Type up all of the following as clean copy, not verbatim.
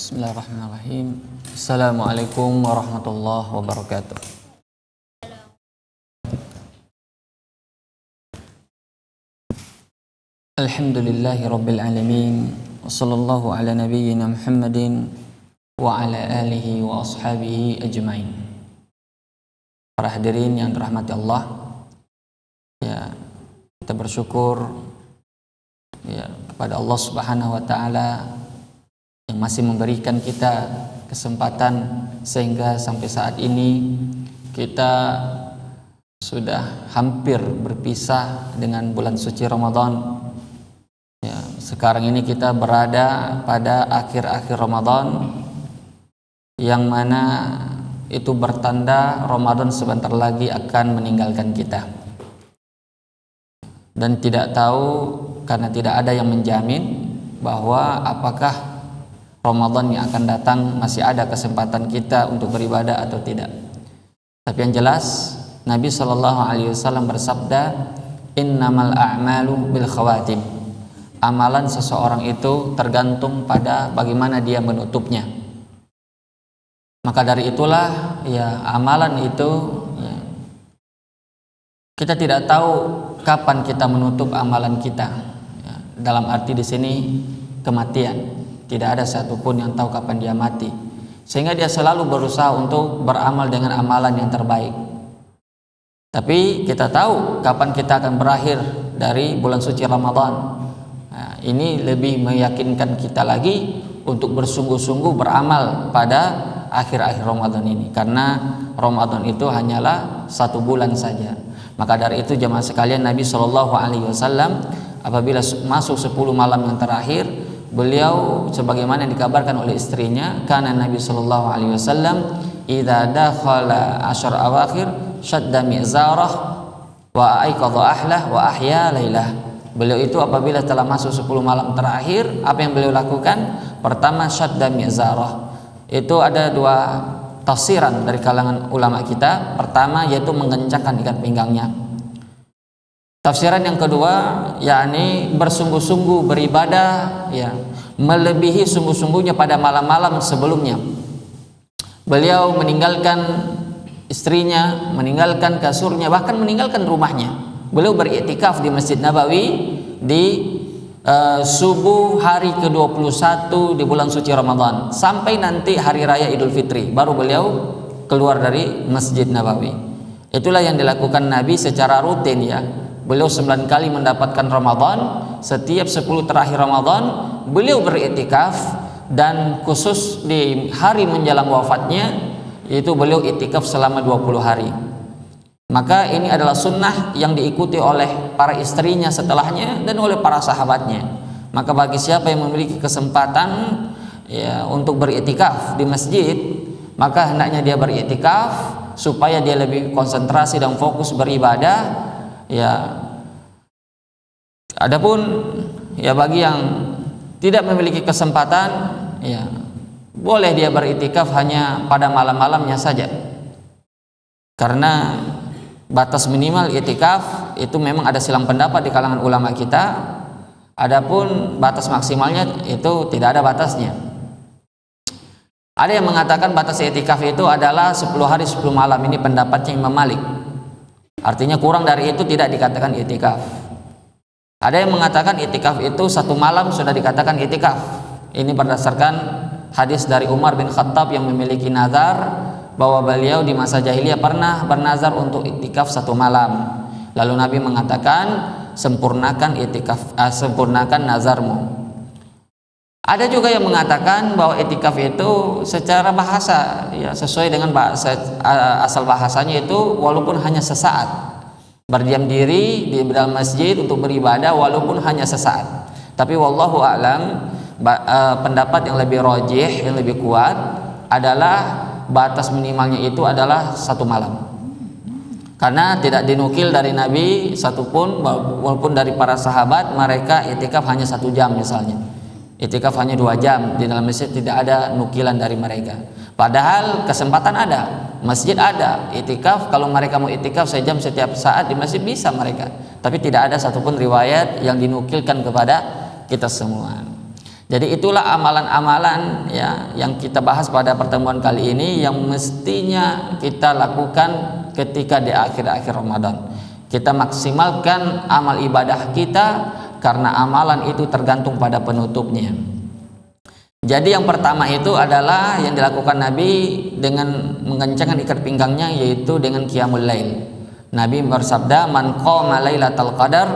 Bismillahirrahmanirrahim. Assalamualaikum warahmatullahi wabarakatuh. Alhamdulillahi rabbil alamin. Wassallallahu ala nabiyyina Muhammadin wa ala alihi wa ashabihi ajmain. Para hadirin yang dirahmati Allah, ya, kita bersyukur ya kepada Allah Subhanahu wa taala yang masih memberikan kita kesempatan sehingga sampai saat ini kita sudah hampir berpisah dengan bulan suci Ramadan. Ya, sekarang ini kita berada pada akhir-akhir Ramadan, yang mana itu bertanda Ramadan sebentar lagi akan meninggalkan kita. Dan tidak tahu, karena tidak ada yang menjamin bahwa apakah Ramadan yang akan datang masih ada kesempatan kita untuk beribadah atau tidak. Tapi yang jelas Nabi SAW bersabda, innamal a'malu bil khawatim. Amalan seseorang itu tergantung pada bagaimana dia menutupnya. Maka dari itulah ya amalan itu ya, kita tidak tahu kapan kita menutup amalan kita. Ya, dalam arti di sini kematian. Tidak ada satupun yang tahu kapan dia mati, sehingga dia selalu berusaha untuk beramal dengan amalan yang terbaik. Tapi kita tahu kapan kita akan berakhir dari bulan suci Ramadan. Nah, ini lebih meyakinkan kita lagi untuk bersungguh-sungguh beramal pada akhir-akhir Ramadan ini, karena Ramadan itu hanyalah 1 bulan saja. Maka dari itu jemaah sekalian, Nabi SAW apabila masuk 10 malam yang terakhir, beliau sebagaimana yang dikabarkan oleh istrinya, karena Nabi SAW idza dakhala asyar awakhir syadda mi'zarah wa aiqadha ahlah wa ahya lailah. Beliau itu apabila telah masuk 10 malam terakhir, apa yang beliau lakukan? Pertama, syadda mi'zarah. Itu ada 2 tafsiran dari kalangan ulama kita. Pertama yaitu mengencangkan ikat pinggangnya. Tafsiran yang kedua yakni bersungguh-sungguh beribadah ya, melebihi sungguh-sungguhnya pada malam-malam sebelumnya. Beliau meninggalkan istrinya, meninggalkan kasurnya, bahkan meninggalkan rumahnya. Beliau beriktikaf di Masjid Nabawi di subuh hari ke-21 di bulan suci Ramadan sampai nanti hari raya Idul Fitri, baru beliau keluar dari Masjid Nabawi. Itulah yang dilakukan Nabi secara rutin ya. Beliau 9 kali mendapatkan Ramadan. Setiap 10 terakhir Ramadan beliau beriktikaf, dan khusus di hari menjelang wafatnya itu beliau iktikaf selama 20 hari. Maka ini adalah sunnah yang diikuti oleh para istrinya setelahnya dan oleh para sahabatnya. Maka bagi siapa yang memiliki kesempatan ya untuk beriktikaf di masjid, maka hendaknya dia beriktikaf supaya dia lebih konsentrasi dan fokus beribadah. Ya, adapun ya bagi yang tidak memiliki kesempatan, ya boleh dia beriktikaf hanya pada malam-malamnya saja. Karena batas minimal iktikaf itu memang ada silang pendapat di kalangan ulama kita. Adapun batas maksimalnya itu tidak ada batasnya. Ada yang mengatakan batas iktikaf itu adalah 10 hari 10 malam. Ini pendapatnya Imam Malik. Artinya kurang dari itu tidak dikatakan iktikaf. Ada yang mengatakan iktikaf itu 1 malam sudah dikatakan iktikaf. Ini berdasarkan hadis dari Umar bin Khattab yang memiliki nazar bahwa beliau di masa jahiliyah pernah bernazar untuk iktikaf 1 malam. Lalu Nabi mengatakan, sempurnakan nazarmu. Ada juga yang mengatakan bahwa iktikaf itu secara bahasa ya sesuai dengan asal bahasanya itu walaupun hanya sesaat, berdiam diri di dalam masjid untuk beribadah walaupun hanya sesaat. Tapi wallahu a'lam, pendapat yang lebih rajih, yang lebih kuat adalah batas minimalnya itu adalah 1 malam. Karena tidak dinukil dari Nabi satupun walaupun dari para sahabat mereka iktikaf hanya 1 jam misalnya. Iktikaf hanya 2 jam di dalam masjid, tidak ada nukilan dari mereka. Padahal kesempatan ada, masjid ada, iktikaf kalau mereka mau iktikaf sejam setiap saat di masjid bisa mereka. Tapi tidak ada satupun riwayat yang dinukilkan kepada kita semua. Jadi itulah amalan-amalan ya yang kita bahas pada pertemuan kali ini yang mestinya kita lakukan ketika di akhir-akhir Ramadan. Kita maksimalkan amal ibadah kita karena amalan itu tergantung pada penutupnya. Jadi yang pertama itu adalah yang dilakukan Nabi dengan mengencangkan ikat pinggangnya, yaitu dengan qiyamul lail. Nabi bersabda, "Man qama lailatal qadar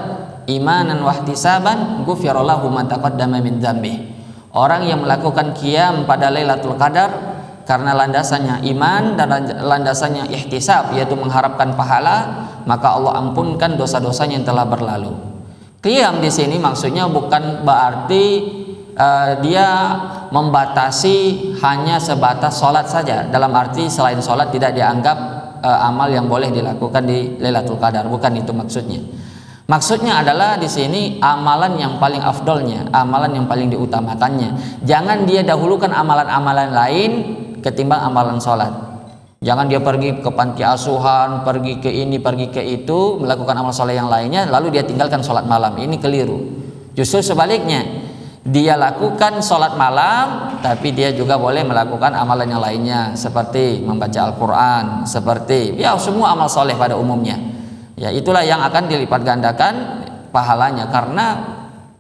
imanan wahtisaban ghufira lahu ma taqaddama min dzambi." Orang yang melakukan qiyam pada Lailatul Qadar karena landasannya iman dan landasannya ihtisab, yaitu mengharapkan pahala, maka Allah ampunkan dosa-dosanya yang telah berlalu. Qiyam di sini maksudnya bukan berarti dia membatasi hanya sebatas sholat saja, dalam arti selain sholat tidak dianggap amal yang boleh dilakukan di Lailatul Qadar, bukan itu maksudnya. Maksudnya adalah di sini amalan yang paling afdolnya, amalan yang paling diutamakannya. Jangan dia dahulukan amalan-amalan lain ketimbang amalan sholat. Jangan dia pergi ke panti asuhan, pergi ke ini, pergi ke itu, melakukan amal sholat yang lainnya, lalu dia tinggalkan sholat malam. Ini keliru. Justru sebaliknya, dia lakukan sholat malam, tapi dia juga boleh melakukan amalan yang lainnya, seperti membaca Al-Quran, seperti ya semua amal soleh pada umumnya. Ya itulah yang akan dilipat gandakan pahalanya, karena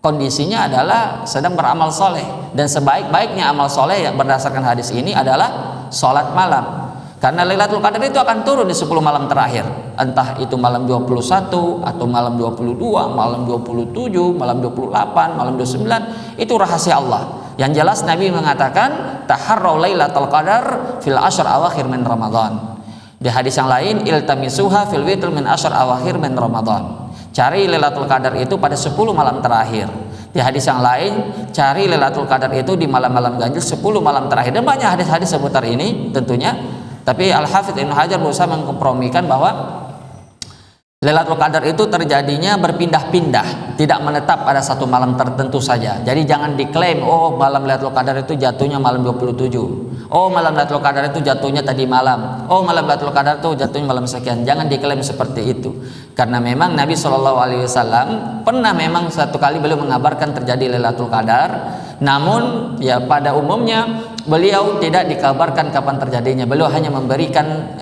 kondisinya adalah sedang beramal soleh, dan sebaik-baiknya amal soleh yang berdasarkan hadis ini adalah sholat malam. Karena Lailatul Qadar itu akan turun di 10 malam terakhir, entah itu malam 21 atau malam 22, malam 27, malam 28, malam 29, itu rahasia Allah. Yang jelas Nabi mengatakan taharrau Lailatul Qadar fil ashr awakhir min Ramadan. Di hadis yang lain, iltamisuha fil witr min ashr awakhir min Ramadan. Cari Lailatul Qadar itu pada 10 malam terakhir. Di hadis yang lain, cari Lailatul Qadar itu di malam-malam ganjil 10 malam terakhir. Dan banyak hadis-hadis seputar ini tentunya. Tapi Al-Hafidz Ibnu Hajar berusaha mengkompromikan bahwa Lailatul Qadar itu terjadinya berpindah-pindah, tidak menetap pada satu malam tertentu saja. Jadi jangan diklaim, oh malam Lailatul Qadar itu jatuhnya malam 27. Oh malam Lailatul Qadar itu jatuhnya tadi malam. Oh malam Lailatul Qadar itu jatuhnya malam sekian. Jangan diklaim seperti itu. Karena memang Nabi SAW pernah memang satu kali beliau mengabarkan terjadi Lailatul Qadar. Namun ya pada umumnya beliau tidak dikabarkan kapan terjadinya. Beliau hanya memberikan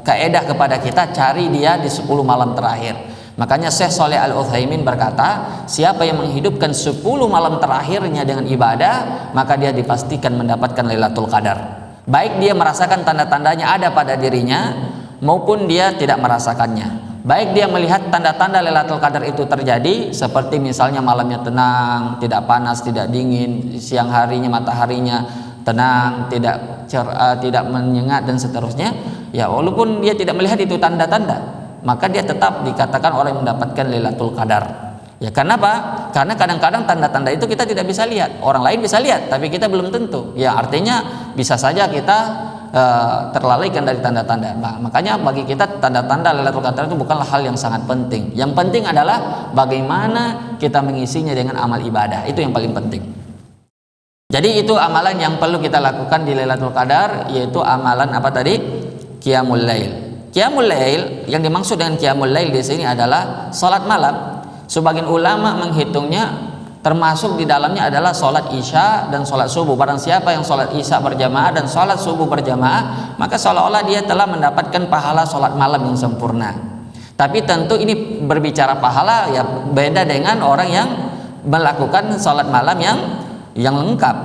kaedah kepada kita, cari dia di 10 malam terakhir. Makanya Syekh Shalih Al-Utsaimin berkata, siapa yang menghidupkan 10 malam terakhirnya dengan ibadah, maka dia dipastikan mendapatkan Lailatul Qadar. Baik dia merasakan tanda-tandanya ada pada dirinya, maupun dia tidak merasakannya. Baik dia melihat tanda-tanda Lailatul Qadar itu terjadi, seperti misalnya malamnya tenang, tidak panas, tidak dingin, siang harinya mataharinya tenang, tidak menyengat dan seterusnya. Ya walaupun dia tidak melihat itu tanda-tanda, maka dia tetap dikatakan orang yang mendapatkan Lailatul Qadar. Ya karena apa? Karena kadang-kadang tanda-tanda itu kita tidak bisa lihat, orang lain bisa lihat, tapi kita belum tentu. Ya artinya bisa saja kita terlalaikan dari tanda-tanda. Nah, makanya bagi kita tanda-tanda Lailatul Qadar itu bukanlah hal yang sangat penting. Yang penting adalah bagaimana kita mengisinya dengan amal ibadah. Itu yang paling penting. Jadi itu amalan yang perlu kita lakukan di Lailatul Qadar, yaitu amalan apa tadi? Qiyamul Lail. Qiyamul Lail, yang dimaksud dengan Qiyamul Lail di sini adalah salat malam. Sebagian ulama menghitungnya termasuk di dalamnya adalah sholat isya dan sholat subuh. Barang siapa yang sholat isya berjamaah dan sholat subuh berjamaah, maka seolah-olah dia telah mendapatkan pahala sholat malam yang sempurna. Tapi tentu ini berbicara pahala ya beda dengan orang yang melakukan sholat malam yang lengkap,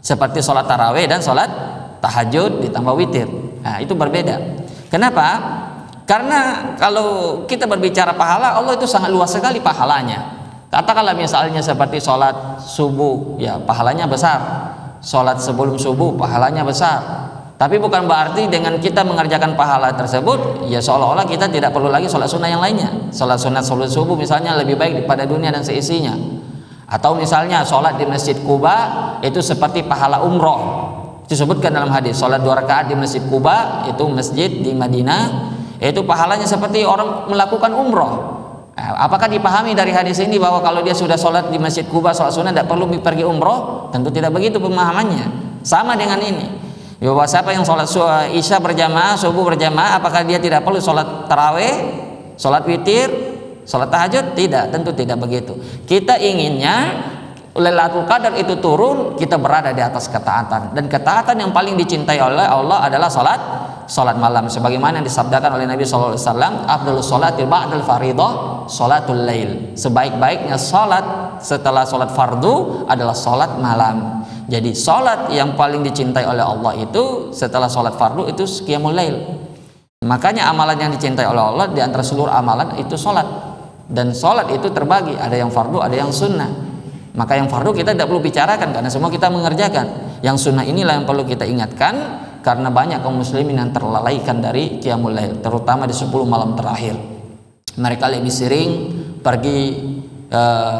seperti sholat tarawih dan sholat tahajud ditambah witir. Nah itu berbeda. Kenapa? Karena kalau kita berbicara pahala, Allah itu sangat luas sekali pahalanya. Katakanlah misalnya seperti sholat subuh, ya pahalanya besar. Sholat sebelum subuh pahalanya besar. Tapi bukan berarti dengan kita mengerjakan pahala tersebut, ya seolah-olah kita tidak perlu lagi sholat sunnah yang lainnya. Sholat subuh misalnya lebih baik daripada dunia dan seisinya. Atau misalnya sholat di Masjid Quba itu seperti pahala umroh. Disebutkan dalam hadis, sholat 2 rakaat di Masjid Quba, itu masjid di Madinah, itu pahalanya seperti orang melakukan umroh. Apakah dipahami dari hadis ini bahwa kalau dia sudah sholat di Masjid Quba, sholat sunnah, tidak perlu pergi umroh? Tentu tidak begitu pemahamannya. Sama dengan ini, bahwa siapa yang sholat isya berjamaah, subuh berjamaah, apakah dia tidak perlu sholat taraweh, sholat witir, sholat tahajud? Tidak, tentu tidak begitu. Kita inginnya Lailatul Qadar itu turun, kita berada di atas ketaatan, dan ketaatan yang paling dicintai oleh Allah adalah salat malam, sebagaimana yang disabdakan oleh Nabi sallallahu alaihi wasallam, afdhalus sholati ba'dal fardhah salatul lail. Sebaik-baiknya salat setelah salat fardu adalah salat malam. Jadi salat yang paling dicintai oleh Allah itu setelah salat fardu itu qiyamul lail. Makanya amalan yang dicintai oleh Allah di antara seluruh amalan itu salat. Dan salat itu terbagi, ada yang fardu, ada yang sunnah. Maka yang fardu kita tidak perlu bicarakan karena semua kita mengerjakan. Yang sunnah inilah yang perlu kita ingatkan, karena banyak kaum muslimin yang terlalaikan dari qiyamul lail, terutama di 10 malam terakhir. Mereka lebih sering pergi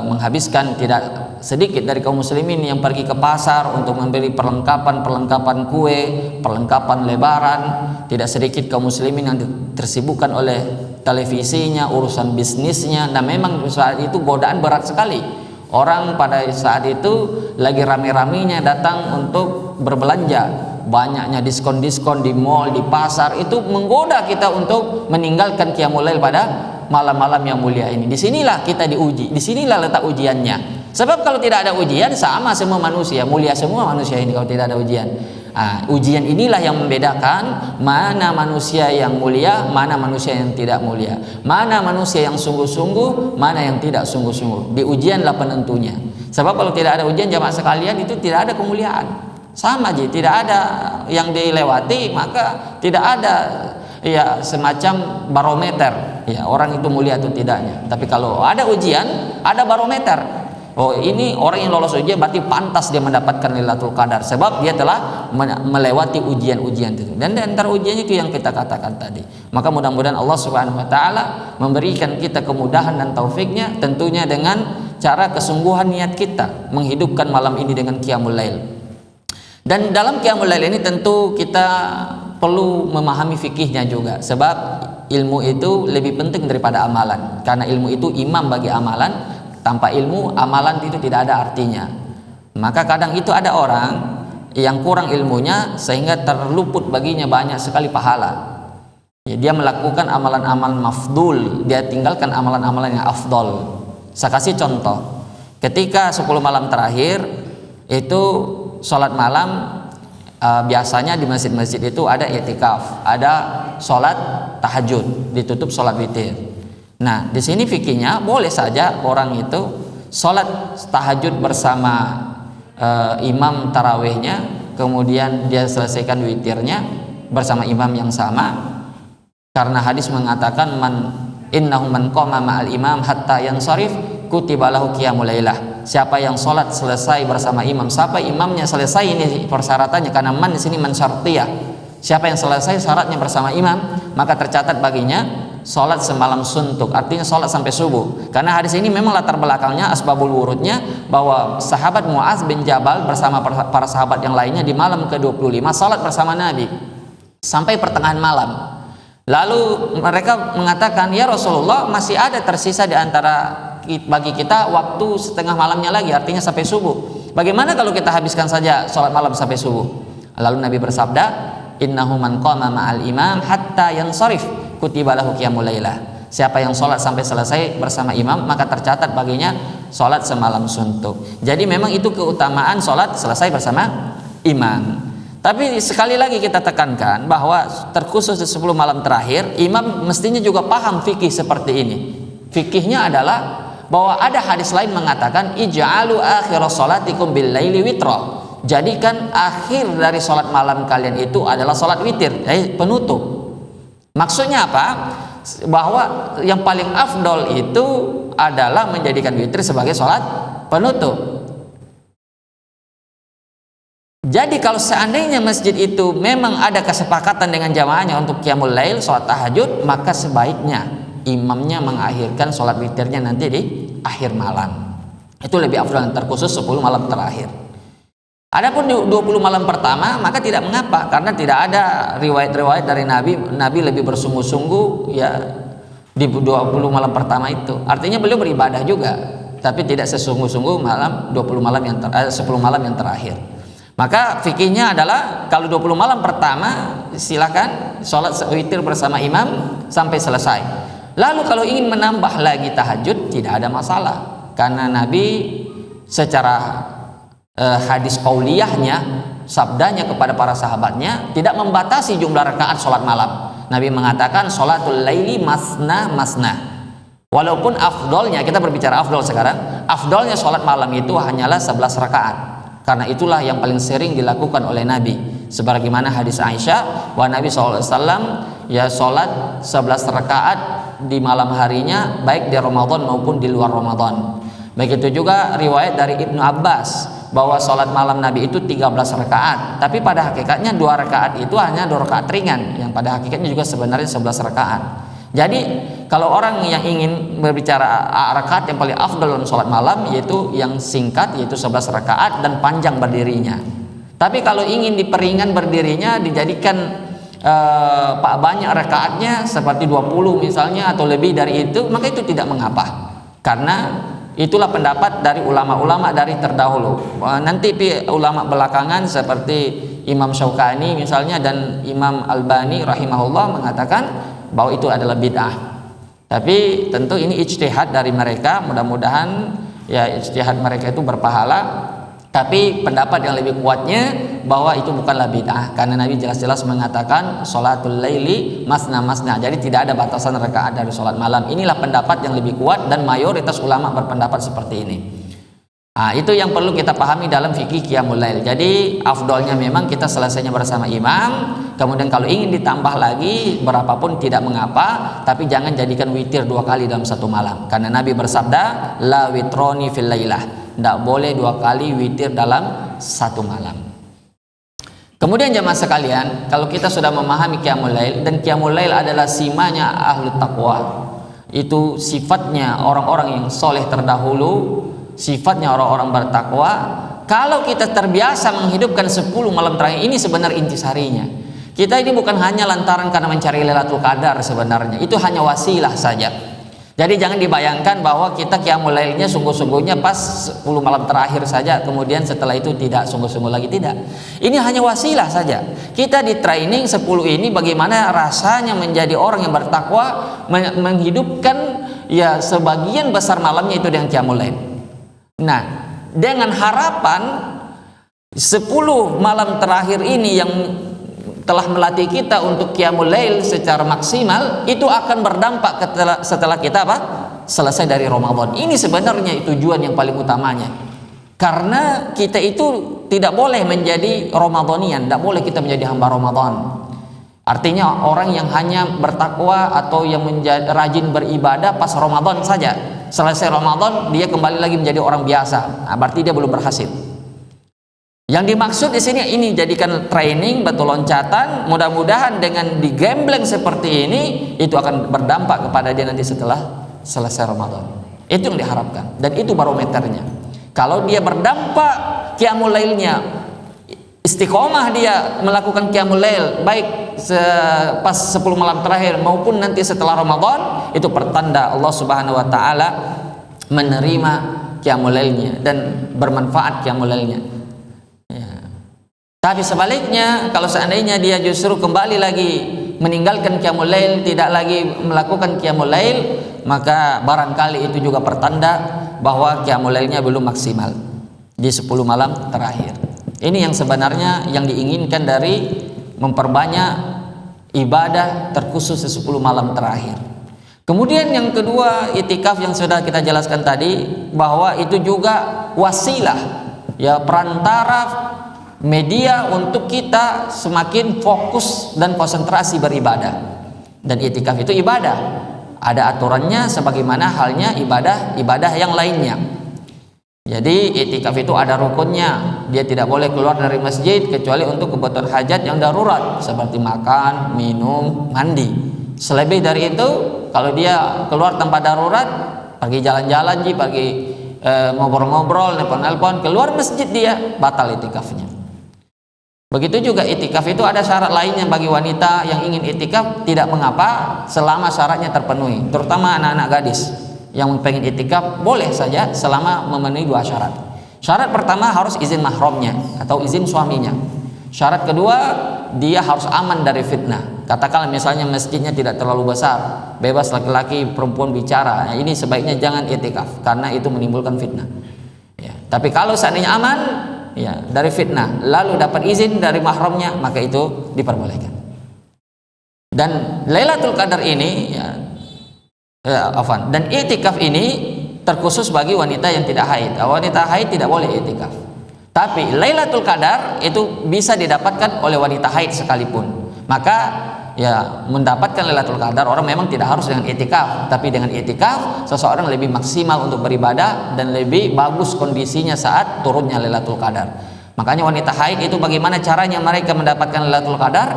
menghabiskan, tidak sedikit dari kaum muslimin yang pergi ke pasar untuk membeli perlengkapan kue, perlengkapan lebaran. Tidak sedikit kaum muslimin yang tersibukkan oleh televisinya, urusan bisnisnya. Dan memang saat itu godaan berat sekali. Orang pada saat itu lagi rame-ramenya datang untuk berbelanja, banyaknya diskon-diskon di mall, di pasar, itu menggoda kita untuk meninggalkan qiyamul lail pada malam-malam yang mulia ini. Disinilah kita diuji, disinilah letak ujiannya. Sebab kalau tidak ada ujian, sama semua manusia, mulia semua manusia ini kalau tidak ada ujian. Ujian inilah yang membedakan mana manusia yang mulia, mana manusia yang tidak mulia, mana manusia yang sungguh-sungguh, mana yang tidak sungguh-sungguh. Di ujianlah penentunya. Sebab kalau tidak ada ujian, jamaah sekalian, itu tidak ada kemuliaan. Sama aja, tidak ada yang dilewati, maka tidak ada ya semacam barometer ya orang itu mulia atau tidaknya. Tapi kalau ada ujian, ada barometer. Oh, ini orang yang lolos ujian berarti pantas dia mendapatkan Lailatul Qadar, sebab dia telah melewati ujian-ujian itu. Dan di antara ujiannya itu yang kita katakan tadi. Maka mudah-mudahan Allah Subhanahu wa taala memberikan kita kemudahan dan taufiknya, tentunya dengan cara kesungguhan niat kita menghidupkan malam ini dengan qiyamul lail. Dan dalam qiyamul lail ini tentu kita perlu memahami fikihnya juga, sebab ilmu itu lebih penting daripada amalan, karena ilmu itu imam bagi amalan. Tanpa ilmu, amalan itu tidak ada artinya. Maka kadang itu ada orang yang kurang ilmunya sehingga terluput baginya banyak sekali pahala. Ya, dia melakukan amalan-amalan mafdul, dia tinggalkan amalan-amalan yang afdol. Saya kasih contoh. Ketika 10 malam terakhir itu sholat malam, biasanya di masjid-masjid itu ada i'tikaf, ada sholat tahajud, ditutup sholat witir. Nah, di sini fikihnya boleh saja orang itu sholat tahajud bersama imam tarawihnya, kemudian dia selesaikan witirnya bersama imam yang sama, karena hadis mengatakan innahu man qama ma'al imam hatta yansharif kutiba lahu qiyamul lailah. Siapa yang sholat selesai bersama imam, siapa imamnya selesai, ini persyaratannya, karena man di sini man syartiyah. Siapa yang selesai syaratnya bersama imam, maka tercatat baginya sholat semalam suntuk, artinya sholat sampai subuh. Karena hadis ini memang latar belakangnya, asbabul wurudnya, bahwa sahabat Mu'adz bin Jabal bersama para sahabat yang lainnya di malam ke-25 sholat bersama Nabi sampai pertengahan malam. Lalu mereka mengatakan, ya Rasulullah, masih ada tersisa di antara bagi kita waktu setengah malamnya lagi, artinya sampai subuh. Bagaimana kalau kita habiskan saja sholat malam sampai subuh? Lalu Nabi bersabda, innahu man qama ma'al imam hatta yansharif kutiba lahu qiyamul lailah. Siapa yang sholat sampai selesai bersama imam, maka tercatat baginya sholat semalam suntuk. Jadi memang itu keutamaan sholat selesai bersama imam. Tapi sekali lagi kita tekankan bahwa terkhusus di 10 malam terakhir, imam mestinya juga paham fikih seperti ini. Fikihnya adalah bahwa ada hadis lain mengatakan, ij'alu akhir sholatikum bil laili witra. Jadikan akhir dari sholat malam kalian itu adalah sholat witir, penutup. Maksudnya apa? Bahwa yang paling afdol itu adalah menjadikan witir sebagai sholat penutup. Jadi kalau seandainya masjid itu memang ada kesepakatan dengan jamaahnya untuk qiyamul lail, sholat tahajud, maka sebaiknya imamnya mengakhirkan sholat witirnya nanti di akhir malam. Itu lebih afdol, terkhusus 10 malam terakhir. Adapun di 20 malam pertama, maka tidak mengapa, karena tidak ada riwayat-riwayat dari Nabi lebih bersungguh-sungguh ya di 20 malam pertama itu. Artinya beliau beribadah juga, tapi tidak sesungguh-sungguh malam 10 malam yang terakhir. Maka fikihnya adalah kalau 20 malam pertama silakan sholat witir bersama imam sampai selesai. Lalu kalau ingin menambah lagi tahajud, tidak ada masalah, karena Nabi secara hadis qauliyahnya, sabdanya kepada para sahabatnya tidak membatasi jumlah rakaat sholat malam. Nabi mengatakan sholatul laili masna masna. Walaupun afdolnya, kita berbicara afdol sekarang, afdolnya sholat malam itu hanyalah 11 rakaat. Karena itulah yang paling sering dilakukan oleh Nabi. Sebagaimana hadis Aisyah, bahwa Nabi SAW ya sholat 11 rakaat di malam harinya, baik di Ramadan maupun di luar Ramadan. Begitu juga riwayat dari Ibnu Abbas bahwa sholat malam Nabi itu 13 rakaat, tapi pada hakikatnya 2 rakaat itu hanya 2 rakaat ringan, yang pada hakikatnya juga sebenarnya 11 rakaat. Jadi kalau orang yang ingin berbicara rakaat yang paling afdal dalam sholat malam, yaitu yang singkat, yaitu 11 rakaat dan panjang berdirinya. Tapi kalau ingin diperingan berdirinya, dijadikan banyak rakaatnya seperti 20 misalnya atau lebih dari itu, maka itu tidak mengapa, karena itulah pendapat dari ulama-ulama dari terdahulu. Nanti ulama belakangan seperti Imam Syaukani misalnya dan Imam Albani rahimahullah mengatakan bahwa itu adalah bid'ah. Tapi tentu ini ijtihad dari mereka, mudah-mudahan ya ijtihad mereka itu berpahala. Tapi pendapat yang lebih kuatnya bahwa itu bukanlah bid'ah, karena Nabi jelas-jelas mengatakan sholatul laili masna masna. Jadi tidak ada batasan rakaat dari sholat malam. Inilah pendapat yang lebih kuat dan mayoritas ulama berpendapat seperti ini. Nah, itu yang perlu kita pahami dalam fikih qiyamul lail. Jadi afdolnya memang kita selesainya bersama imam. Kemudian kalau ingin ditambah lagi berapapun tidak mengapa, tapi jangan jadikan witir 2 kali dalam satu malam. Karena Nabi bersabda, la witroni fil lailah. Tidak boleh 2 kali witir dalam satu malam. Kemudian jemaah sekalian, kalau kita sudah memahami qiyamul lail, dan qiyamul lail adalah simanya ahlu taqwa, itu sifatnya orang-orang yang soleh terdahulu, sifatnya orang-orang bertakwa. Kalau kita terbiasa menghidupkan 10 malam terakhir ini, sebenarnya intisarinya kita ini bukan hanya lantaran karena mencari Lailatul Qadar, sebenarnya itu hanya wasilah saja. Jadi jangan dibayangkan bahwa kita qiyamul lailnya sungguh-sungguhnya pas 10 malam terakhir saja, kemudian setelah itu tidak sungguh-sungguh lagi, tidak. Ini hanya wasilah saja. Kita di training 10 ini bagaimana rasanya menjadi orang yang bertakwa, menghidupkan ya sebagian besar malamnya itu dengan qiyamul lail. Nah, dengan harapan 10 malam terakhir ini yang telah melatih kita untuk qiyamul lail secara maksimal, itu akan berdampak setelah kita selesai dari Ramadan. Ini sebenarnya tujuan yang paling utamanya. Karena kita itu tidak boleh menjadi Ramadhanian, tidak boleh kita menjadi hamba Ramadan. Artinya orang yang hanya bertakwa atau yang rajin beribadah pas Ramadan saja. Selesai Ramadan dia kembali lagi menjadi orang biasa. Nah, berarti dia belum berhasil. Yang dimaksud di sini ini jadikan training, batu loncatan. Mudah-mudahan dengan digembleng seperti ini itu akan berdampak kepada dia nanti setelah selesai Ramadan. Itu yang diharapkan dan itu barometernya. Kalau dia berdampak qiyamul lailnya, istiqomah dia melakukan qiyamul lail baik pas 10 malam terakhir maupun nanti setelah Ramadan, itu pertanda Allah Subhanahu wa taala menerima qiyamul lailnya dan bermanfaat qiyamul lailnya. Tapi sebaliknya, kalau seandainya dia justru kembali lagi meninggalkan qiyamul lail, tidak lagi melakukan qiyamul lail, maka barangkali itu juga pertanda bahwa qiyamul lailnya belum maksimal di 10 malam terakhir. Ini yang sebenarnya yang diinginkan dari memperbanyak ibadah terkhusus di 10 malam terakhir. Kemudian yang kedua, itikaf yang sudah kita jelaskan tadi, bahwa itu juga wasilah, ya perantara media untuk kita semakin fokus dan konsentrasi beribadah. Dan itikaf itu ibadah, ada aturannya sebagaimana halnya ibadah yang lainnya. Jadi itikaf itu ada rukunnya, dia tidak boleh keluar dari masjid kecuali untuk kebutuhan hajat yang darurat seperti makan, minum, mandi. Selebih dari itu, kalau dia keluar tanpa darurat, pergi jalan-jalan, pergi ngobrol-ngobrol, nelpon-nelpon, keluar masjid, dia batal itikafnya. Begitu juga itikaf itu ada syarat lainnya bagi wanita yang ingin itikaf, tidak mengapa selama syaratnya terpenuhi. Terutama anak-anak gadis yang pengen itikaf boleh saja selama memenuhi 2 syarat. Syarat pertama harus izin mahramnya atau izin suaminya. Syarat kedua, dia harus aman dari fitnah. Katakanlah misalnya masjidnya tidak terlalu besar, bebas laki-laki perempuan bicara, ini sebaiknya jangan itikaf karena itu menimbulkan fitnah. Ya. Tapi kalau seandainya aman ya dari fitnah, lalu dapat izin dari mahramnya, maka itu diperbolehkan. Dan Lailatul Qadar ini dan i'tikaf ini terkhusus bagi wanita yang tidak haid. Wanita haid tidak boleh i'tikaf. Tapi Lailatul Qadar itu bisa didapatkan oleh wanita haid sekalipun. Maka ya mendapatkan Lailatul Qadar orang memang tidak harus dengan i'tikaf, tapi dengan i'tikaf seseorang lebih maksimal untuk beribadah dan lebih bagus kondisinya saat turunnya Lailatul Qadar. Makanya wanita haid itu bagaimana caranya mereka mendapatkan Lailatul Qadar?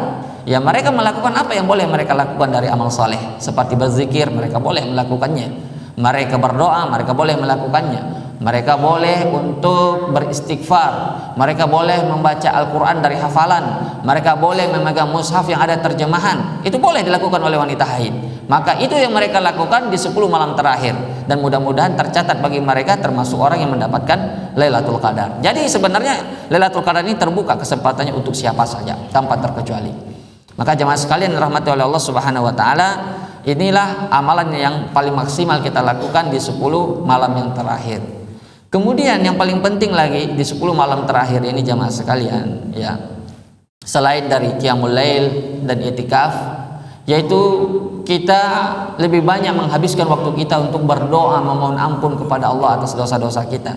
Ya mereka melakukan apa yang boleh mereka lakukan dari amal soleh, seperti berzikir mereka boleh melakukannya, mereka berdoa mereka boleh melakukannya, mereka boleh untuk beristighfar, mereka boleh membaca Al-Quran dari hafalan, mereka boleh memegang mushaf yang ada terjemahan, itu boleh dilakukan oleh wanita haid. Maka itu yang mereka lakukan di 10 malam terakhir, dan mudah-mudahan tercatat bagi mereka termasuk orang yang mendapatkan Lailatul Qadar. Jadi sebenarnya Lailatul Qadar ini terbuka kesempatannya untuk siapa saja tanpa terkecuali. Maka jemaah sekalian dirahmati oleh Allah Subhanahu wa taala, inilah amalan yang paling maksimal kita lakukan di 10 malam yang terakhir. Kemudian yang paling penting lagi di 10 malam terakhir ini jemaah sekalian, ya, selain dari qiyamul lail dan i'tikaf, yaitu kita lebih banyak menghabiskan waktu kita untuk berdoa memohon ampun kepada Allah atas dosa-dosa kita.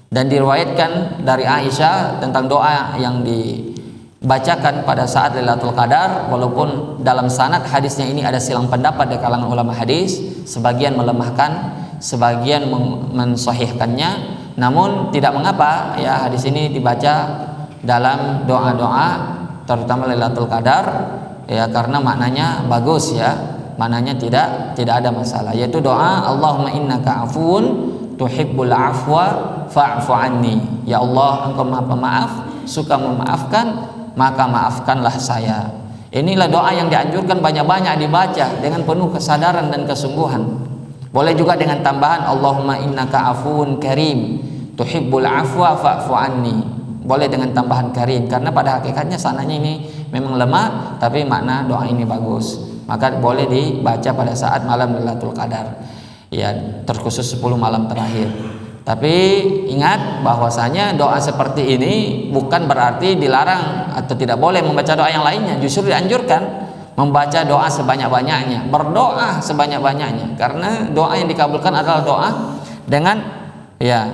Dan diriwayatkan dari Aisyah tentang doa yang dibacakan pada saat Lailatul Qadar, walaupun dalam sanad hadisnya ini ada silang pendapat di kalangan ulama hadis, sebagian melemahkan, sebagian mensahihkannya, namun tidak mengapa ya hadis ini dibaca dalam doa-doa terutama Lailatul Qadar ya, karena maknanya bagus ya, maknanya tidak ada masalah, yaitu doa Allahumma innaka afuun tuhibbul afwa fa'fu anni. Ya Allah, Engkau Maha Pemaaf, suka memaafkan, maka maafkanlah saya. Inilah doa yang dianjurkan banyak-banyak dibaca dengan penuh kesadaran dan kesungguhan. Boleh juga dengan tambahan Allahumma innaka afuun karim tuhibbul afwa fa'fu anni. Boleh dengan tambahan karim, karena pada hakikatnya sananya ini memang lemah, tapi makna doa ini bagus. Maka boleh dibaca pada saat malam Lailatul Qadar, ya, terkhusus 10 malam terakhir. Tapi ingat bahwasanya doa seperti ini bukan berarti dilarang atau tidak boleh membaca doa yang lainnya. Justru dianjurkan membaca doa sebanyak-banyaknya, berdoa sebanyak-banyaknya, karena doa yang dikabulkan adalah doa dengan ya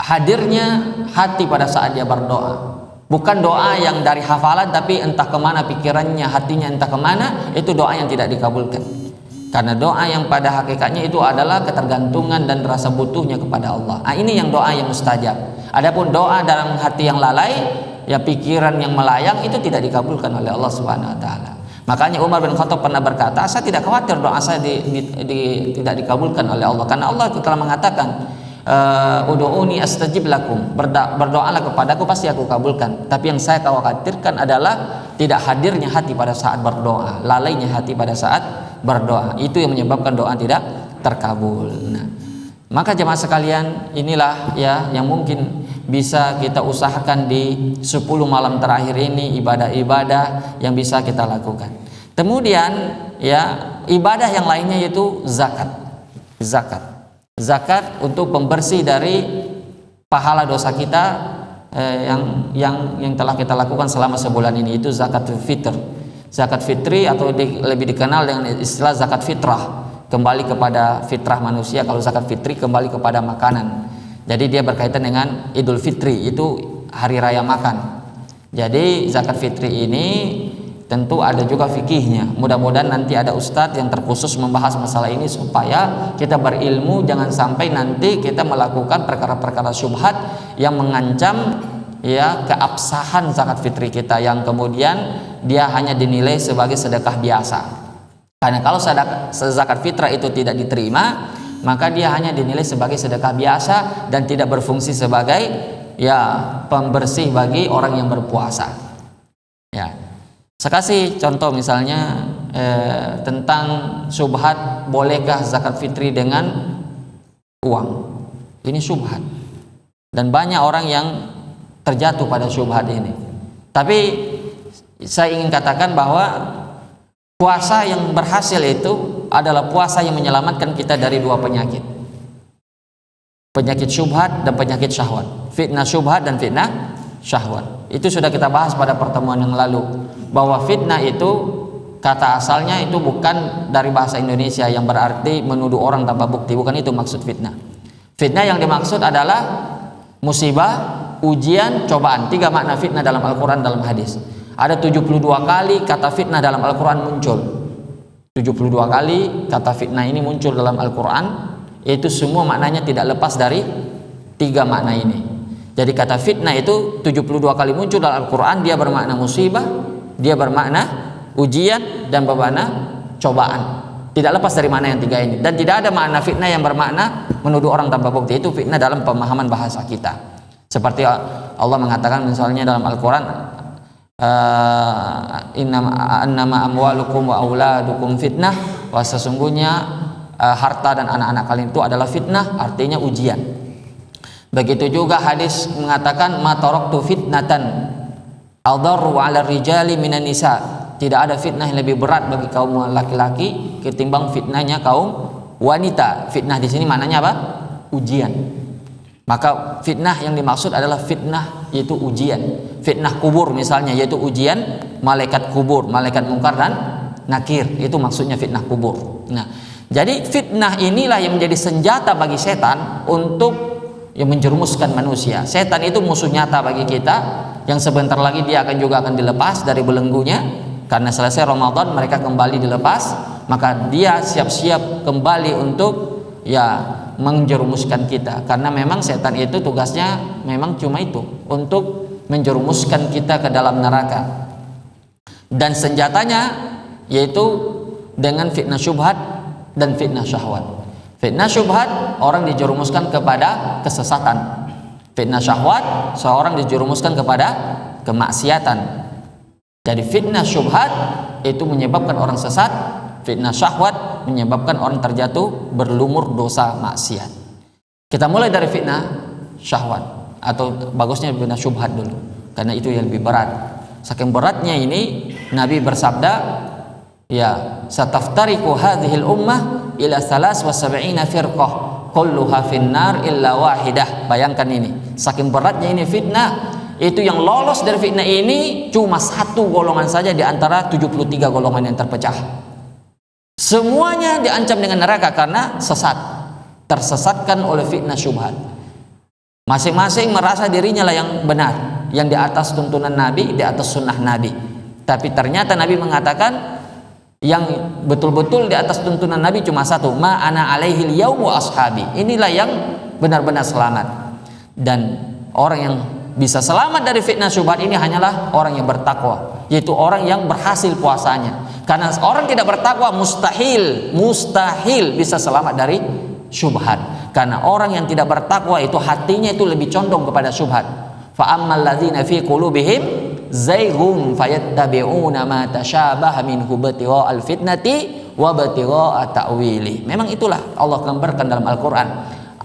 hadirnya hati pada saat dia berdoa. Bukan doa yang dari hafalan tapi entah kemana pikirannya, hatinya entah kemana, itu doa yang tidak dikabulkan. Karena doa yang pada hakikatnya itu adalah ketergantungan dan rasa butuhnya kepada Allah. Ini yang doa yang mustajab. Adapun doa dalam hati yang lalai, ya pikiran yang melayang, itu tidak dikabulkan oleh Allah Subhanahu wa taala. Makanya Umar bin Khattab pernah berkata, saya tidak khawatir doa saya tidak dikabulkan oleh Allah, karena Allah telah mengatakan ud'uni astajib lakum, berdoalah kepadaku pasti aku kabulkan. Tapi yang saya khawatirkan adalah tidak hadirnya hati pada saat berdoa, lalainya hati pada saat berdoa, itu yang menyebabkan doa tidak terkabul. Nah, maka jemaah sekalian, inilah ya yang mungkin bisa kita usahakan di 10 malam terakhir ini, ibadah-ibadah yang bisa kita lakukan. Kemudian ya ibadah yang lainnya yaitu zakat untuk pembersih dari pahala dosa kita yang telah kita lakukan selama sebulan ini, itu zakat fitri atau lebih dikenal dengan istilah zakat fitrah, kembali kepada fitrah manusia. Kalau zakat fitri kembali kepada makanan, jadi dia berkaitan dengan Idul Fitri, itu hari raya makan. Jadi zakat fitri ini tentu ada juga fikihnya. Mudah-mudahan nanti ada ustadz yang terkhusus membahas masalah ini supaya kita berilmu, jangan sampai nanti kita melakukan perkara-perkara syubhat yang mengancam ya keabsahan zakat fitri kita, yang kemudian dia hanya dinilai sebagai sedekah biasa. Karena kalau zakat fitrah itu tidak diterima, maka dia hanya dinilai sebagai sedekah biasa dan tidak berfungsi sebagai ya pembersih bagi orang yang berpuasa. Ya, saya kasih contoh misalnya tentang syubhat, bolehkah zakat fitri dengan uang? Ini syubhat dan banyak orang yang terjatuh pada syubhat ini. Tapi saya ingin katakan bahwa puasa yang berhasil itu adalah puasa yang menyelamatkan kita dari 2 penyakit. penyakit syubhat dan penyakit syahwat. Fitnah syubhat dan fitnah syahwat. Itu sudah kita bahas pada pertemuan yang lalu, bahwa fitnah itu kata asalnya itu bukan dari bahasa Indonesia yang berarti menuduh orang tanpa bukti. Bukan itu maksud fitnah. Fitnah yang dimaksud adalah musibah, ujian, cobaan. 3 makna fitnah dalam Al-Quran, dalam hadis. Ada 72 kali kata fitnah dalam Al-Quran muncul. 72 kali kata fitnah ini muncul dalam Al-Quran. Itu semua maknanya tidak lepas dari 3 makna ini. Jadi kata fitnah itu 72 kali muncul dalam Al-Quran. Dia bermakna musibah, dia bermakna ujian, dan bermakna cobaan. Tidak lepas dari makna yang 3 ini. Dan tidak ada makna fitnah yang bermakna menuduh orang tanpa bukti. Itu fitnah dalam pemahaman bahasa kita. Seperti Allah mengatakan misalnya dalam Al-Quran, innama amwalukum wa auladukum fitnah, wa sesungguhnya harta dan anak-anak kalian itu adalah fitnah, artinya ujian. Begitu juga hadis mengatakan ma taraktu fitnatan adarru 'ala rijali minan nisa. Tidak ada fitnah yang lebih berat bagi kaum laki-laki ketimbang fitnahnya kaum wanita. Fitnah di sini maknanya apa? Ujian. Maka fitnah yang dimaksud adalah fitnah yaitu ujian. Fitnah kubur misalnya yaitu ujian malaikat kubur, malaikat mungkar dan nakir. Itu maksudnya fitnah kubur. Nah, jadi fitnah inilah yang menjadi senjata bagi setan untuk yang menjerumuskan manusia. Setan itu musuh nyata bagi kita, yang sebentar lagi dia akan dilepas dari belenggunya. Karena selesai Ramadan mereka kembali dilepas, maka dia siap-siap kembali untuk menjerumuskan kita. Karena memang setan itu tugasnya memang cuma itu, untuk menjerumuskan kita ke dalam neraka. Dan senjatanya yaitu dengan fitnah syubhat dan fitnah syahwat. Fitnah syubhat, orang dijerumuskan kepada kesesatan. Fitnah syahwat, seorang dijerumuskan kepada kemaksiatan. Jadi fitnah syubhat itu menyebabkan orang sesat, fitnah syahwat menyebabkan orang terjatuh berlumur dosa maksiat. Kita mulai dari fitnah syahwat, atau bagusnya fitnah syubhat dulu, karena itu yang lebih berat. Saking beratnya ini, Nabi bersabda, sataftariqu hadhil ummah ila 73 firqah kulluha finnar illa wahidah. Bayangkan ini, saking beratnya ini fitnah, itu yang lolos dari fitnah ini cuma 1 golongan saja di antara 73 golongan yang terpecah. Semuanya diancam dengan neraka karena tersesatkan oleh fitnah syubhat. Masing-masing merasa dirinya lah yang benar, yang di atas tuntunan Nabi, di atas sunnah Nabi. Tapi ternyata Nabi mengatakan yang betul-betul di atas tuntunan Nabi cuma 1, ma ana alaihil yaum wa ashabi. Inilah yang benar-benar selamat. Dan orang yang bisa selamat dari fitnah syubhat ini hanyalah orang yang bertakwa, yaitu orang yang berhasil puasanya. Karena orang tidak bertakwa mustahil bisa selamat dari syubhat. Karena orang yang tidak bertakwa itu hatinya itu lebih condong kepada syubhat. Fa ammal ladzina fi qulubihim zayghun fayattabi'una ma tasyabaha minhu ibtigha'al fitnati wa ibtigha'a ta'wili. Memang itulah Allah gambarkan dalam Al-Qur'an.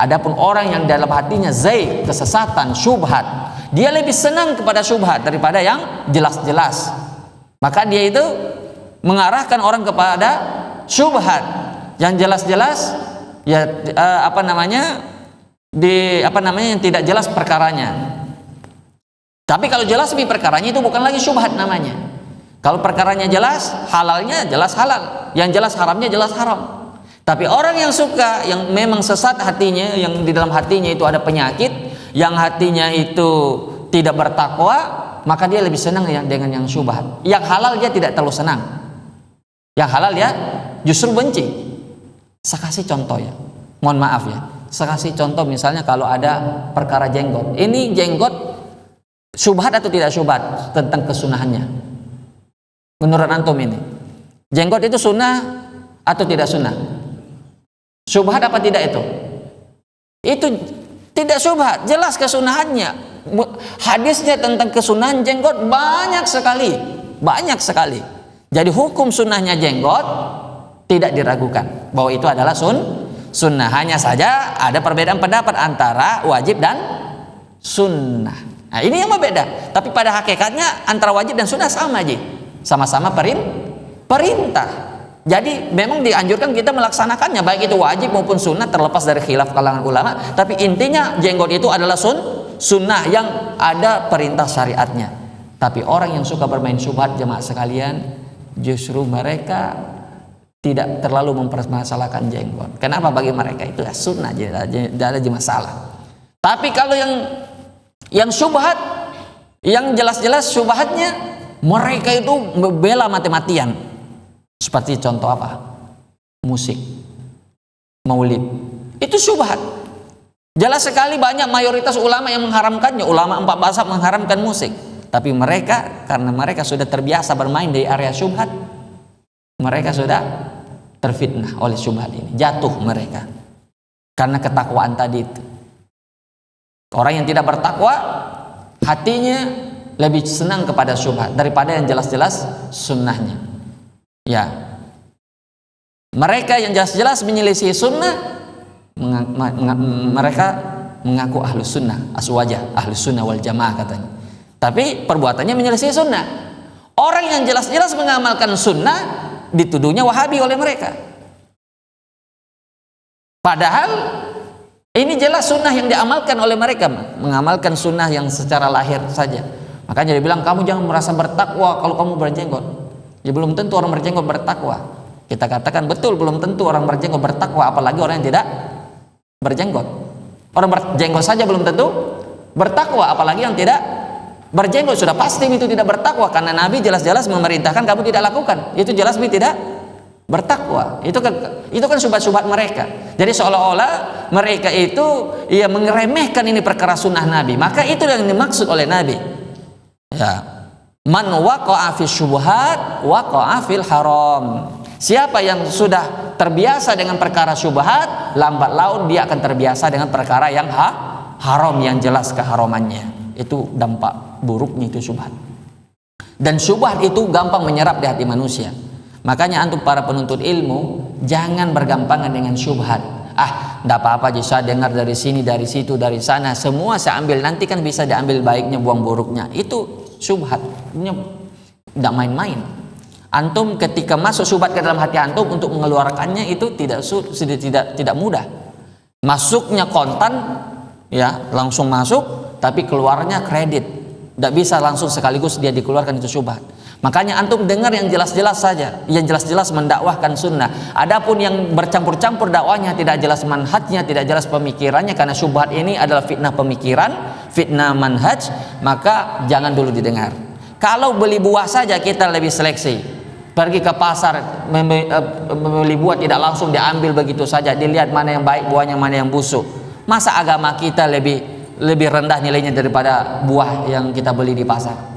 Adapun orang yang dalam hatinya zaygh, kesesatan, syubhat, dia lebih senang kepada syubhat daripada yang jelas-jelas. Maka dia itu mengarahkan orang kepada syubhat. Yang jelas-jelas yang tidak jelas perkaranya. Tapi kalau jelas lebih perkaranya itu bukan lagi syubhat namanya. Kalau perkaranya jelas, halalnya jelas halal, yang jelas haramnya jelas haram. Tapi orang yang suka, yang memang sesat hatinya, yang di dalam hatinya itu ada penyakit, yang hatinya itu tidak bertakwa, maka dia lebih senang dengan yang syubhat. Yang halal dia tidak terlalu senang. Yang halal dia justru benci. Saya kasih contoh ya. Mohon maaf ya. Saya kasih contoh misalnya kalau ada perkara jenggot. Ini jenggot syubhat atau tidak syubhat tentang kesunahannya? Menurut antum ini, jenggot itu sunnah atau tidak sunnah? Syubhat apa tidak itu? Itu tidak syubhat, jelas kesunahannya. Hadisnya tentang kesunahan jenggot banyak sekali. Jadi hukum sunnahnya jenggot tidak diragukan bahwa itu adalah sunnah. Hanya saja ada perbedaan pendapat antara wajib dan sunnah. Nah, ini yang berbeda. Tapi pada hakikatnya antara wajib dan sunnah sama aja. Sama-sama perintah. Jadi memang dianjurkan kita melaksanakannya, baik itu wajib maupun sunnah, terlepas dari khilaf kalangan ulama. Tapi intinya jenggot itu adalah sunnah yang ada perintah syariatnya. Tapi orang yang suka bermain syubhat, jemaah sekalian, justru mereka tidak terlalu mempermasalahkan jenggot. Kenapa? Bagi mereka itu ya sunnah, tidak ada masalah. Tapi kalau yang syubhat, yang jelas-jelas syubhatnya, mereka itu membela mati-matian. Seperti contoh apa? Musik, maulid, itu syubhat. Jelas sekali banyak mayoritas ulama yang mengharamkannya. Ulama 4 mazhab mengharamkan musik. Tapi mereka, karena mereka sudah terbiasa bermain di area syubhat, mereka sudah terfitnah oleh syubhat ini, jatuh mereka karena ketakwaan tadi itu. Orang yang tidak bertakwa, hatinya lebih senang kepada syubhat daripada yang jelas-jelas sunnahnya. Ya, mereka yang jelas-jelas menyelisih sunnah, mereka mengaku ahlu sunnah, aswaja, ahlu sunnah wal jamaah katanya. Tapi perbuatannya menyelisih sunnah. Orang yang jelas-jelas mengamalkan sunnah dituduhnya wahabi oleh mereka. Padahal ini jelas sunnah yang diamalkan oleh mereka, mengamalkan sunnah yang secara lahir saja. Makanya dia bilang, kamu jangan merasa bertakwa kalau kamu berjenggot. Ya belum tentu orang berjenggot bertakwa. Kita katakan betul, belum tentu orang berjenggot bertakwa, apalagi orang yang tidak berjenggot. Orang berjenggot saja belum tentu bertakwa, apalagi yang tidak berjenggot. Sudah pasti itu tidak bertakwa, karena Nabi jelas-jelas memerintahkan kamu tidak lakukan. Itu jelas tidak bertakwa. Itu kan syubhat-syubhat mereka. Jadi seolah-olah mereka itu ya mengeremehkan ini perkara sunnah Nabi. Maka itu yang dimaksud oleh Nabi. Ya. Man waqa'a fi syubhat waqa'a fil haram. Siapa yang sudah terbiasa dengan perkara syubhat, lambat laun dia akan terbiasa dengan perkara yang haram, yang jelas keharamannya. Itu dampak buruknya itu syubhat. Dan syubhat itu gampang menyerap di hati manusia. Makanya antum para penuntut ilmu jangan bergampangan dengan syubhat. Tidak apa-apa aja, saya dengar dari sini, dari situ, dari sana, semua saya ambil, nanti kan bisa diambil baiknya, buang buruknya. Itu syubhat, tidak main-main. Antum ketika masuk syubhat ke dalam hati antum, untuk mengeluarkannya itu tidak mudah. Masuknya kontan, ya langsung masuk, tapi keluarnya kredit. Tidak bisa langsung sekaligus dia dikeluarkan itu syubhat. Makanya antum dengar yang jelas-jelas saja, yang jelas-jelas mendakwahkan sunnah. Adapun yang bercampur-campur dakwahnya, tidak jelas manhajnya, tidak jelas pemikirannya, karena syubhat ini adalah fitnah pemikiran, fitnah manhaj, maka jangan dulu didengar. Kalau beli buah saja kita lebih seleksi. Pergi ke pasar membeli buah, tidak langsung diambil begitu saja, dilihat mana yang baik buahnya, mana yang busuk. Masa agama kita lebih rendah nilainya daripada buah yang kita beli di pasar?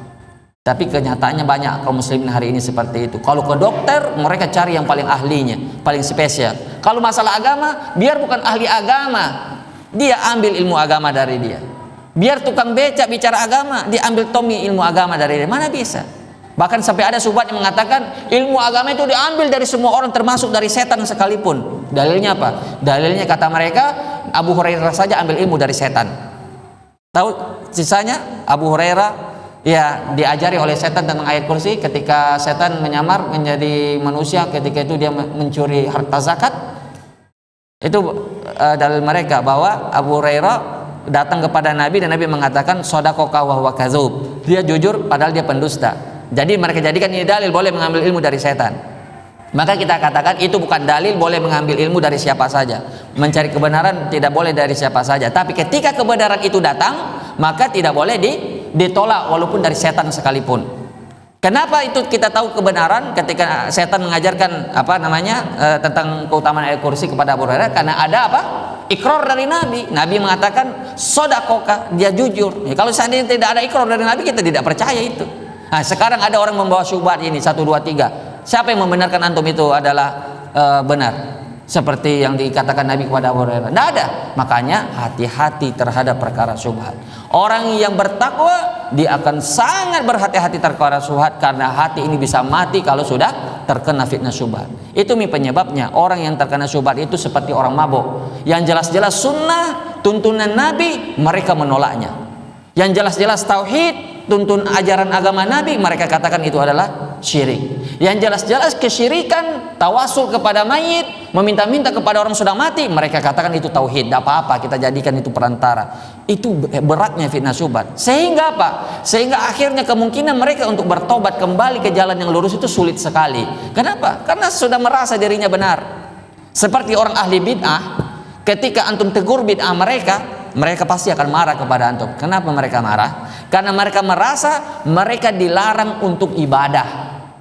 Tapi kenyataannya banyak kaum muslimin hari ini seperti itu. Kalau ke dokter, mereka cari yang paling ahlinya, paling spesial. Kalau masalah agama, biar bukan ahli agama, dia ambil ilmu agama dari dia. Biar tukang becak bicara agama, dia ambil tomi ilmu agama dari dia. Mana bisa? Bahkan sampai ada syubhat yang mengatakan ilmu agama itu diambil dari semua orang, termasuk dari setan sekalipun. Dalilnya apa? Dalilnya kata mereka, Abu Hurairah saja ambil ilmu dari setan. Tahu sisanya? Abu Hurairah ya diajari oleh setan tentang ayat kursi. Ketika setan menyamar menjadi manusia, ketika itu dia mencuri harta zakat. Itu dalil mereka bahwa Abu Hurairah datang kepada Nabi dan Nabi mengatakan shadaqaka wa huwa kadzub. Dia jujur padahal dia pendusta. Jadi mereka jadikan ini dalil boleh mengambil ilmu dari setan. Maka kita katakan itu bukan dalil boleh mengambil ilmu dari siapa saja. Mencari kebenaran tidak boleh dari siapa saja. Tapi ketika kebenaran itu datang, maka tidak boleh ditolak walaupun dari setan sekalipun. Kenapa itu kita tahu kebenaran ketika setan mengajarkan tentang keutamaan ayat kursi kepada Abu Hurairah? Karena ada apa? Ikrar dari Nabi. Nabi mengatakan shadaqaka, dia jujur. Ya, kalau seandainya tidak ada ikrar dari Nabi, kita tidak percaya itu. Nah, sekarang ada orang membawa syubhat ini 1 2 3. Siapa yang membenarkan antum itu adalah benar? Seperti yang dikatakan Nabi kepada Abu Hurairah. Tidak ada. Makanya hati-hati terhadap perkara syubhat. Orang yang bertakwa, dia akan sangat berhati-hati terhadap syubhat, karena hati ini bisa mati kalau sudah terkena fitnah syubhat. Itu penyebabnya orang yang terkena syubhat itu seperti orang mabuk. Yang jelas-jelas sunnah, tuntunan Nabi, mereka menolaknya. Yang jelas-jelas tauhid, tuntun ajaran agama Nabi, mereka katakan itu adalah syirik. Yang jelas-jelas kesyirikan, tawasul kepada mayit, meminta-minta kepada orang sudah mati, mereka katakan itu tauhid, tidak apa-apa, kita jadikan itu perantara. Itu beratnya fitnah syubhat. Sehingga apa? Sehingga akhirnya kemungkinan mereka untuk bertobat kembali ke jalan yang lurus itu sulit sekali. Kenapa? Karena sudah merasa dirinya benar. Seperti orang ahli bid'ah, ketika antum tegur bid'ah mereka pasti akan marah kepada antum. Kenapa mereka marah? Karena mereka merasa mereka dilarang untuk ibadah,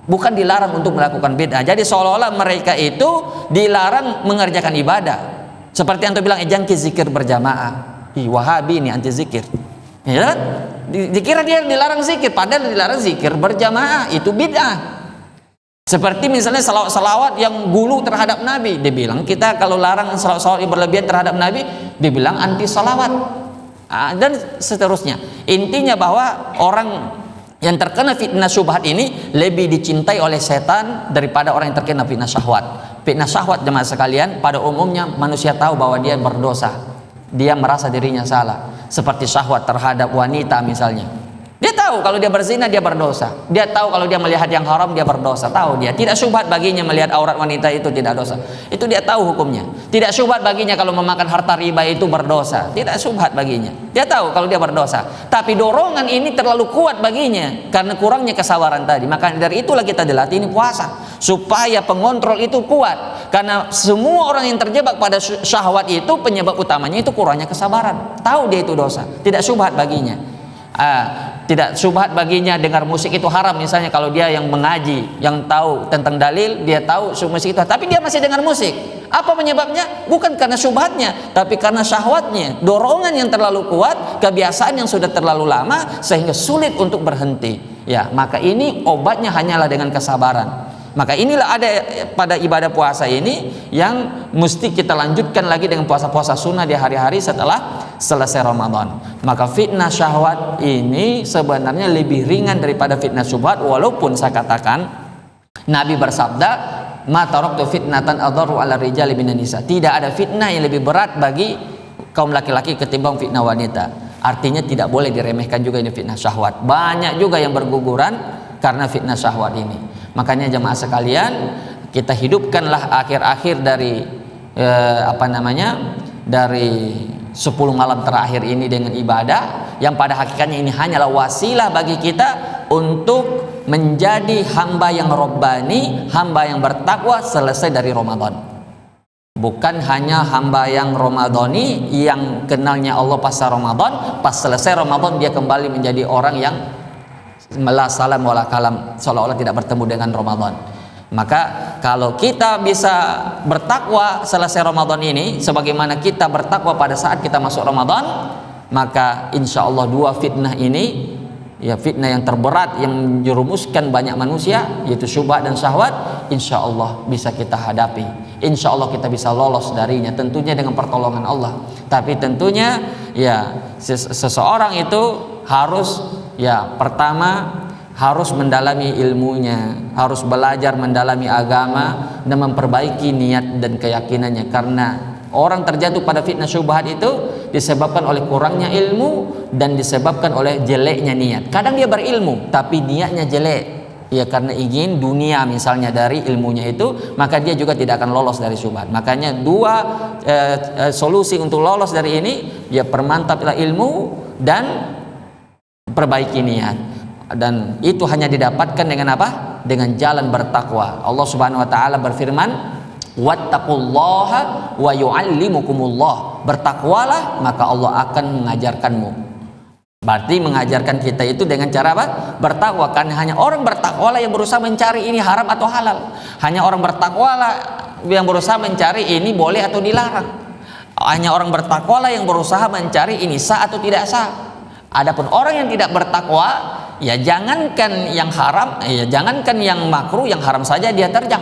bukan dilarang untuk melakukan bid'ah. Jadi seolah-olah mereka itu dilarang mengerjakan ibadah. Seperti antum bilang, jangki zikir berjamaah. Wahabi ini anti zikir. Ya kan? Dikira dia dilarang zikir, padahal dilarang zikir berjamaah, itu bid'ah. Seperti misalnya salawat yang gulu terhadap Nabi, dia bilang kita kalau larang salawat yang berlebihan terhadap Nabi, dia bilang anti salawat, dan seterusnya. Intinya bahwa orang yang terkena fitnah syubhat ini lebih dicintai oleh setan daripada orang yang terkena fitnah syahwat. Fitnah syahwat, jemaah sekalian, pada umumnya manusia tahu bahwa dia berdosa, dia merasa dirinya salah. Seperti syahwat terhadap wanita misalnya, dia tahu kalau dia berzina dia berdosa. Dia tahu kalau dia melihat yang haram dia berdosa. Tahu dia. Tidak syubhat baginya melihat aurat wanita itu tidak dosa. Itu dia tahu hukumnya. Tidak syubhat baginya kalau memakan harta riba itu berdosa. Tidak syubhat baginya. Dia tahu kalau dia berdosa. Tapi dorongan ini terlalu kuat baginya karena kurangnya kesabaran tadi. Maka dari itulah kita dilatih ini puasa, supaya pengontrol itu kuat. Karena semua orang yang terjebak pada syahwat itu penyebab utamanya itu kurangnya kesabaran. Tahu dia itu dosa. Tidak syubhat baginya. Tidak syubhat baginya dengar musik itu haram misalnya, kalau dia yang mengaji, yang tahu tentang dalil, dia tahu musik itu, tapi dia masih dengar musik. Apa penyebabnya? Bukan karena syubhatnya, tapi karena syahwatnya, dorongan yang terlalu kuat, kebiasaan yang sudah terlalu lama sehingga sulit untuk berhenti. Ya, maka ini obatnya hanyalah dengan kesabaran. Maka inilah ada pada ibadah puasa ini yang mesti kita lanjutkan lagi dengan puasa-puasa sunnah di hari-hari setelah selesai Ramadan. Maka fitnah syahwat ini sebenarnya lebih ringan daripada fitnah syubhat, walaupun saya katakan Nabi bersabda, "Ma taraktu fitnatan adharu 'ala rijali minan nisa." Tidak ada fitnah yang lebih berat bagi kaum laki-laki ketimbang fitnah wanita. Artinya tidak boleh diremehkan juga ini fitnah syahwat. Dari juga yang berguguran karena fitnah syahwat ini. Makanya jemaah sekalian, kita hidupkanlah akhir-akhir dari dari 10 malam terakhir ini dengan ibadah yang pada hakikatnya ini hanyalah wasilah bagi kita untuk menjadi hamba yang robbani, hamba yang bertakwa selesai dari Ramadan. Bukan hanya hamba yang Ramadhani yang kenalnya Allah pas Ramadan, pas selesai Ramadan dia kembali menjadi orang yang la salam wala kalam, seolah-olah tidak bertemu dengan Ramadan. Maka kalau kita bisa bertakwa selesai Ramadan ini sebagaimana kita bertakwa pada saat kita masuk Ramadan, maka insya Allah dua fitnah ini, ya fitnah yang terberat yang menjerumuskan banyak manusia yaitu syubhat dan syahwat, insya Allah bisa kita hadapi, insya Allah kita bisa lolos darinya, tentunya dengan pertolongan Allah. Tapi tentunya ya seseorang itu harus, ya pertama harus mendalami ilmunya, harus belajar mendalami agama dan memperbaiki niat dan keyakinannya. Karena orang terjatuh pada fitnah syubhat itu disebabkan oleh kurangnya ilmu dan disebabkan oleh jeleknya niat. Kadang dia berilmu tapi niatnya jelek, ya karena ingin dunia misalnya dari ilmunya itu, maka dia juga tidak akan lolos dari syubhat. Makanya dua solusi untuk lolos dari ini, ya permantaplah ilmu dan perbaiki niat. Dan itu hanya didapatkan dengan apa? Dengan jalan bertakwa. Allah Subhanahu wa taala berfirman, "Wattaqullaha wa yu'allimukumullah." Bertakwalah maka Allah akan mengajarkanmu. Berarti mengajarkan kita itu dengan cara apa? Bertakwa. Karena hanya orang bertakwalah yang berusaha mencari ini haram atau halal. Hanya orang bertakwalah yang berusaha mencari ini boleh atau dilarang. Hanya orang bertakwalah yang berusaha mencari ini sah atau tidak sah. Adapun orang yang tidak bertakwa, ya jangankan yang haram, ya jangankan yang makruh, yang haram saja dia terjang.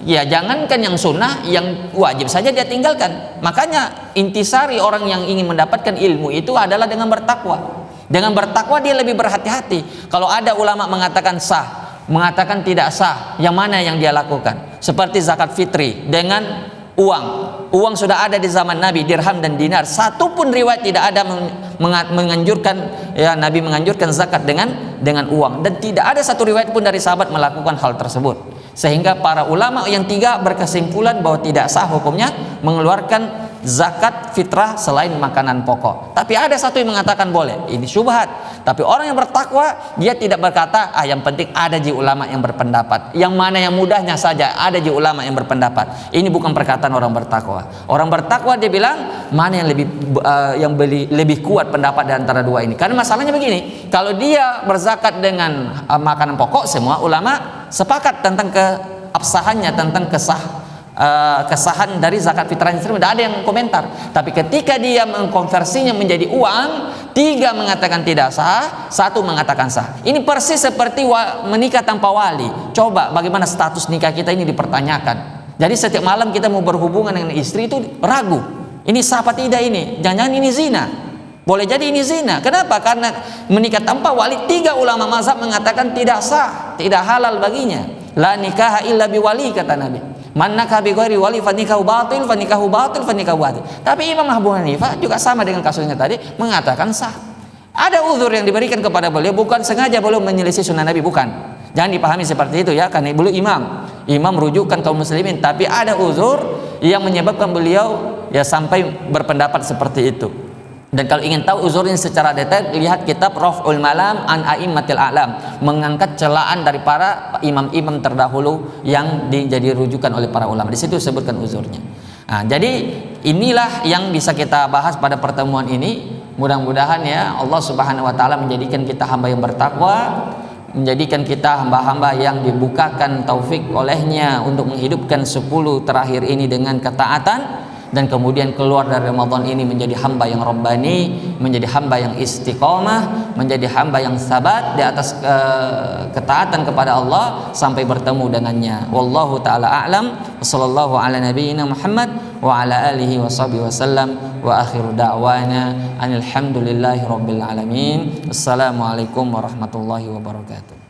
Ya jangankan yang sunnah, yang wajib saja dia tinggalkan. Makanya intisari orang yang ingin mendapatkan ilmu itu adalah dengan bertakwa. Dengan bertakwa dia lebih berhati-hati. Kalau ada ulama mengatakan sah, mengatakan tidak sah, yang mana yang dia lakukan? Seperti zakat fitri dengan Uang sudah ada di zaman Nabi, dirham dan dinar. Satu pun riwayat tidak ada menganjurkan, ya, Nabi menganjurkan zakat dengan uang, dan tidak ada satu riwayat pun dari sahabat melakukan hal tersebut. Sehingga para ulama yang tiga berkesimpulan bahwa tidak sah hukumnya mengeluarkan zakat fitrah selain makanan pokok. Tapi ada satu yang mengatakan boleh. Ini syubhat. Tapi orang yang bertakwa, dia tidak berkata, yang penting ada ji ulama yang berpendapat. Yang mana yang mudahnya saja ada ji ulama yang berpendapat. Ini bukan perkataan orang bertakwa. Orang bertakwa dia bilang mana yang lebih kuat pendapat di antara dua ini. Karena masalahnya begini, kalau dia berzakat dengan makanan pokok, semua ulama sepakat tentang keabsahannya, tentang kesahan dari zakat fitrahnya sendiri, tidak ada yang komentar. Tapi ketika dia mengkonversinya menjadi uang, 3 mengatakan tidak sah, 1 mengatakan sah. Ini persis seperti menikah tanpa wali. Coba bagaimana status nikah kita ini dipertanyakan. Jadi setiap malam kita mau berhubungan dengan istri itu ragu, ini sah apa tidak ini, jangan-jangan ini zina. Boleh jadi ini zina. Kenapa? Karena menikah tanpa wali, 3 ulama mazhab mengatakan tidak sah, tidak halal baginya. La nikaha illa biwali, kata Nabi. Man nakah bi ghairi wali fa nikahu batil, fa nikahu batil, fa nikahu batil. Tapi Imam Abu Hanifah juga sama dengan kasusnya tadi, mengatakan sah. Ada uzur yang diberikan kepada beliau, bukan sengaja beliau menyelisih sunnah Nabi, bukan. Jangan dipahami seperti itu ya, karena beliau imam rujukan kaum muslimin, tapi ada uzur yang menyebabkan beliau ya sampai berpendapat seperti itu. Dan kalau ingin tahu uzurnya secara detail, lihat kitab Raf'ul Malam an A'immatil A'lam, mengangkat celaan dari para imam-imam terdahulu yang jadi rujukan oleh para ulama. Di situ disebutkan uzurnya. Nah, jadi inilah yang bisa kita bahas pada pertemuan ini. Mudah-mudahan ya Allah Subhanahu wa taala menjadikan kita hamba yang bertakwa, menjadikan kita hamba-hamba yang dibukakan taufik olehnya untuk menghidupkan 10 terakhir ini dengan ketaatan, dan kemudian keluar dari Ramadan ini menjadi hamba yang rabbani, menjadi hamba yang istiqomah, menjadi hamba yang sabat di atas ketaatan kepada Allah sampai bertemu dengannya. Wallahu taala a'lam. Wassallallahu ala nabiyyina Muhammad wa ala alihi washabihi wasallam, wa akhiru da'wana alhamdulillahi rabbil alamin. Assalamualaikum warahmatullahi wabarakatuh.